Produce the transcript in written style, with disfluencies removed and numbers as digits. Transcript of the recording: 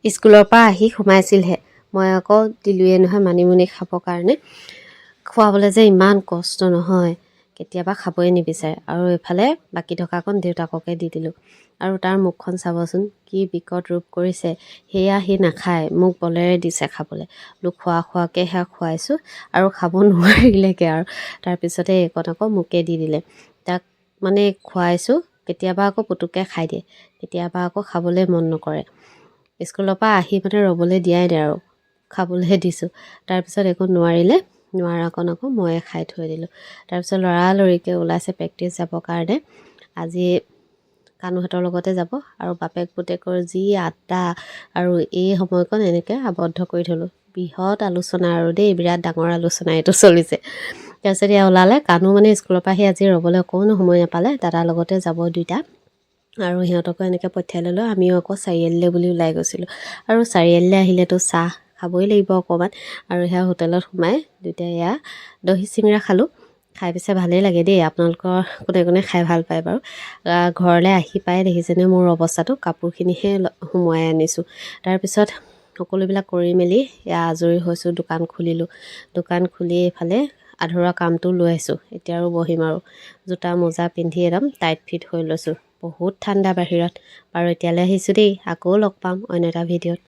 স্কুলৰ পৰা আহি সোমাইছিলহে। মই আকৌ দিলোঁৱে নহয় মানিমুনি খাবৰ কাৰণে। খুৱাবলৈ যে ইমান কষ্ট নহয়, কেতিয়াবা খাবই নিবিচাৰে। আৰু এইফালে বাকী থকাকণ দেউতাককে দি দিলোঁ। আৰু তাৰ মুখখন চাবচোন কি বিকট ৰূপ কৰিছে। সেয়া সি নাখায়, মোক বলেৰে দিছে খাবলৈ। খোৱাকৈ সেয়া খুৱাইছোঁ আৰু খাব নোৱাৰিলেগৈ আৰু। তাৰপিছতে এইকণ আকৌ মোকে দি দিলে। তাক মানে খুৱাইছোঁ, কেতিয়াবা আকৌ পুতুককৈ খাই দিয়ে, কেতিয়াবা আকৌ খাবলৈ মন নকৰে। স্কুলৰ পৰা আহি মানে ৰ'বলৈ দিয়াই নাই আৰু, খাবলৈহে দিছোঁ। তাৰপিছত একো নোৱাৰাকণ আকৌ ময়ে খাই থৈ দিলোঁ। তাৰপিছত লৰালৰিকৈ ওলাইছে প্ৰেক্টিছ যাবৰ কাৰণে। আজি কানুহঁতৰ লগতে যাব আৰু বাপেক পুতেকৰ যি আড্ডা, আৰু এই সময়কণ এনেকৈ আবদ্ধ কৰি থ'লোঁ। বৃহৎ আলোচনা আৰু দেই, বিৰাট ডাঙৰ আলোচনা এইটো চলিছে। তাৰপিছত এয়া ওলালে। কানু মানে স্কুলৰ পৰা আহি আজি ৰ'বলৈ অকণো সময় নাপালে, দাদাৰ লগতে যাব দুইটা। আৰু সিহঁতকো এনেকৈ পঠিয়াই ল'লোঁ। আমিও আকৌ চাৰিআলিলৈ বুলি ওলাই গৈছিলোঁ। আৰু চাৰিআলিলৈ আহিলেতো চাহ খাবই লাগিব অকণমান। আৰু সেয়া হোটেলত সোমাই দুইটাই এয়া দহি চিঙৰা খালোঁ। খাই পিছে ভালেই লাগে দেই। আপোনালোকৰ কোনে কোনে খাই ভাল পায় বাৰু। ঘৰলৈ আহি পাই দেখিছেনে মোৰ অৱস্থাটো, কাপোৰখিনিহে সোমোৱাই আনিছোঁ। তাৰপিছত সকলোবিলাক কৰি মেলি এয়া আজৰি হৈছোঁ। দোকান খুলিলোঁ। দোকান খুলি এইফালে আধৰুৱা কামটো লৈ আহিছোঁ। এতিয়া আৰু বহিম আৰু জোতা মোজা পিন্ধি একদম টাইট ফিট হৈ লৈছোঁ। বহুত ঠাণ্ডা বাহিৰত। বাৰু এতিয়ালৈ আহিছোঁ দেই, আকৌ লগ পাম অন্য এটা ভিডিঅ'ত।